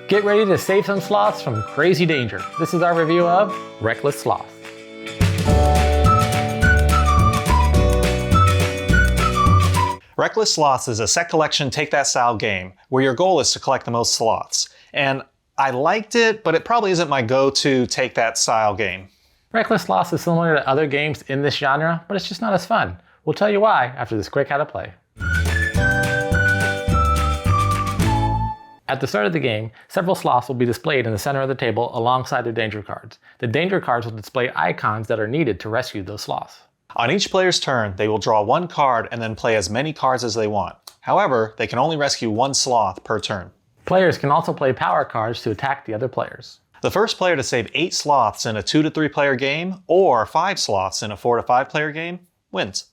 Get ready to save some sloths from crazy danger. This is our review of Reckless Sloth. Reckless Sloths is a set collection take-that style game where your goal is to collect the most sloths. And I liked it, but it probably isn't my go-to take-that style game. Reckless Sloths is similar to other games in this genre, but it's just not as fun. We'll tell you why after this quick how to play. At the start of the game, several sloths will be displayed in the center of the table alongside their danger cards. The danger cards will display icons that are needed to rescue those sloths. On each player's turn, they will draw one card and then play as many cards as they want. However, they can only rescue one sloth per turn. Players can also play power cards to attack the other players. The first player to save 8 sloths in a 2 to 3 player game, or 5 sloths in a 4 to 5 player game, wins.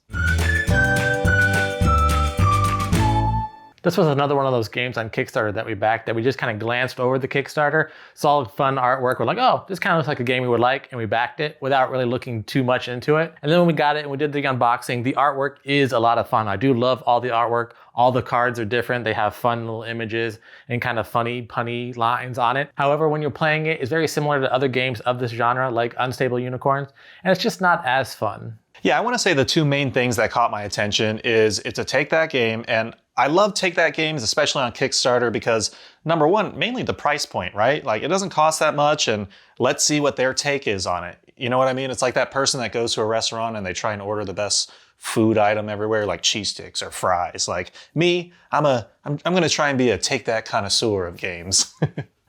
This was another one of those games on Kickstarter that we backed that we just kind of glanced over the Kickstarter, saw fun artwork, we're like, oh, this kind of looks like a game we would like, and we backed it without really looking too much into it. And then when we got it and we did the unboxing, the artwork is a lot of fun. I do love all the artwork. All the cards are different. They have fun little images and kind of funny, punny lines on it. However, when you're playing it, it's very similar to other games of this genre, like Unstable Unicorns, and it's just not as fun. Yeah, I want to say the two main things that caught my attention is it's a take-that game, and I love take-that games, especially on Kickstarter, because number one, mainly the price point, right? Like, it doesn't cost that much, and let's see what their take is on it. You know what I mean? It's like that person that goes to a restaurant and they try and order the best food item everywhere, like cheese sticks or fries. Like me, I'm gonna try and be a take-that connoisseur of games.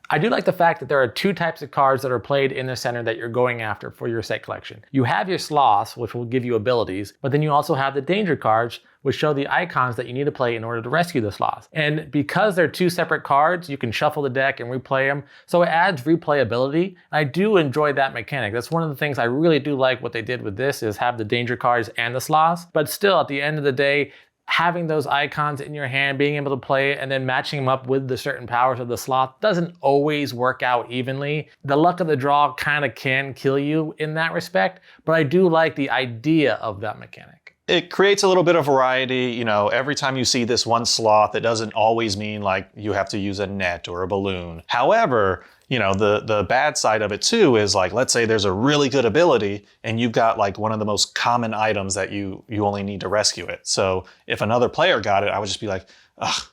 I do like the fact that there are two types of cards that are played in the center that you're going after for your set collection. You have your sloths, which will give you abilities, but then you also have the danger cards, which show the icons that you need to play in order to rescue the sloths. And because they're two separate cards, you can shuffle the deck and replay them, so it adds replayability. I do enjoy that mechanic. That's one of the things I really do like what they did with this, is have the danger cards and the sloths, but still at the end of the day, having those icons in your hand, being able to play it, and then matching them up with the certain powers of the sloth doesn't always work out evenly. The luck of the draw kind of can kill you in that respect, but I do like the idea of that mechanic. It creates a little bit of variety. You know, every time you see this one sloth, it doesn't always mean like you have to use a net or a balloon. However, you know, the bad side of it too is like, let's say there's a really good ability and you've got like one of the most common items that you only need to rescue it. So if another player got it, I would just be like, ugh,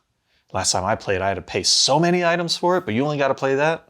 last time I played, I had to pay so many items for it, but you only got to play that?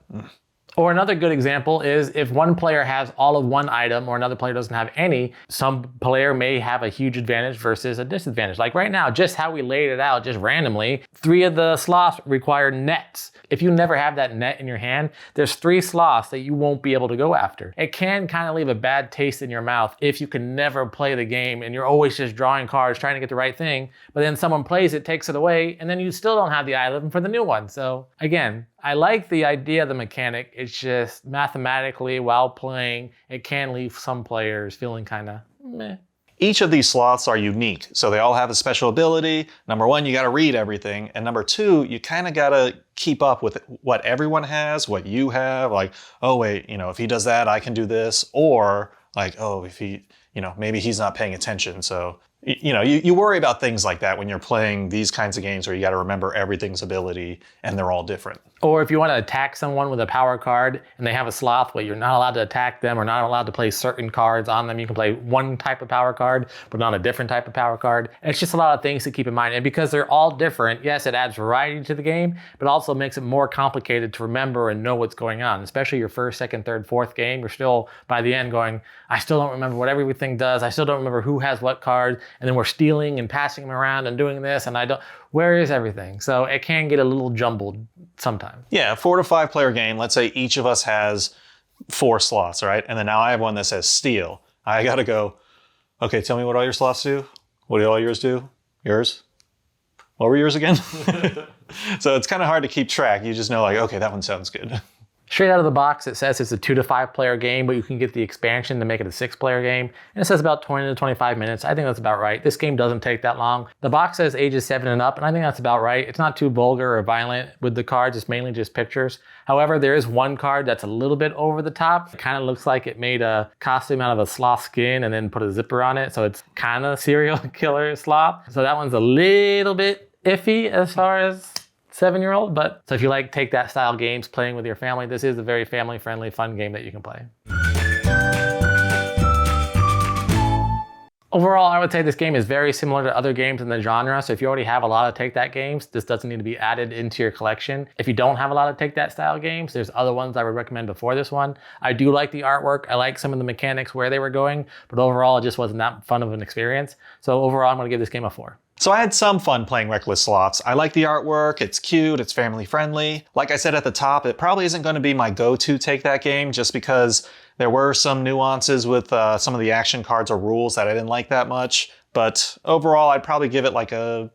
Or another good example is if one player has all of one item or another player doesn't have any, some player may have a huge advantage versus a disadvantage. Like right now, just how we laid it out just randomly, 3 of the sloths require nets. If you never have that net in your hand, there's 3 sloths that you won't be able to go after. It can kind of leave a bad taste in your mouth if you can never play the game and you're always just drawing cards, trying to get the right thing, but then someone plays it, takes it away, and then you still don't have the item for the new one. So again, I like the idea of the mechanic. It's just mathematically, while playing, it can leave some players feeling kind of meh. Each of these sloths are unique, so they all have a special ability. Number one, you gotta read everything. And number two, you kind of gotta keep up with what everyone has, what you have. Like, oh wait, you know, if he does that, I can do this. Or like, oh, if he, you know, maybe he's not paying attention. So, you know, you worry about things like that when you're playing these kinds of games where you gotta remember everything's ability and they're all different. Or if you want to attack someone with a power card and they have a sloth, well, you're not allowed to attack them or not allowed to play certain cards on them. You can play one type of power card, but not a different type of power card. And it's just a lot of things to keep in mind. And because they're all different, yes, it adds variety to the game, but also makes it more complicated to remember and know what's going on. Especially your first, second, third, fourth game, you're still, by the end, going, I still don't remember what everything does. I still don't remember who has what cards. And then we're stealing and passing them around and doing this, and where is everything? So it can get a little jumbled sometimes. Yeah, a 4 to 5 player game. Let's say each of us has 4 sloths, right? And then now I have one that says steal. I gotta go, okay, tell me what all your sloths do. What do all yours do? Yours? What were yours again? So it's kind of hard to keep track. You just know like, okay, that one sounds good. Straight out of the box, it says it's a 2 to 5 player game, but you can get the expansion to make it a 6 player game. And it says about 20 to 25 minutes. I think that's about right. This game doesn't take that long. The box says ages 7 and up, and I think that's about right. It's not too vulgar or violent with the cards. It's mainly just pictures. However, there is one card that's a little bit over the top. It kind of looks like it made a costume out of a sloth skin and then put a zipper on it. So it's kind of serial killer sloth. So that one's a little bit iffy as far as 7-year-old, but so if you like take that style games playing with your family, this is a very family friendly, fun game that you can play. Overall, I would say this game is very similar to other games in the genre, so if you already have a lot of Take That games, this doesn't need to be added into your collection. If you don't have a lot of Take That style games, there's other ones I would recommend before this one. I do like the artwork, I like some of the mechanics where they were going, but overall it just wasn't that fun of an experience. So overall, I'm gonna give this game a 4. So I had some fun playing Reckless Sloths. I like the artwork, it's cute, it's family friendly. Like I said at the top, it probably isn't going to be my go-to Take That game just because there were some nuances with some of the action cards or rules that I didn't like that much. But overall, I'd probably give it like a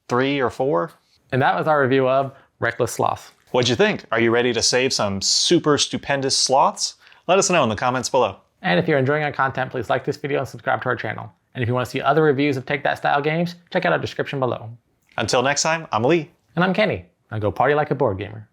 3 or 4. And that was our review of Reckless Sloths. What'd you think? Are you ready to save some super stupendous sloths? Let us know in the comments below. And if you're enjoying our content, please like this video and subscribe to our channel. And if you want to see other reviews of Take That style games, check out our description below. Until next time, I'm Lee. And I'm Kenny. Now go party like a board gamer.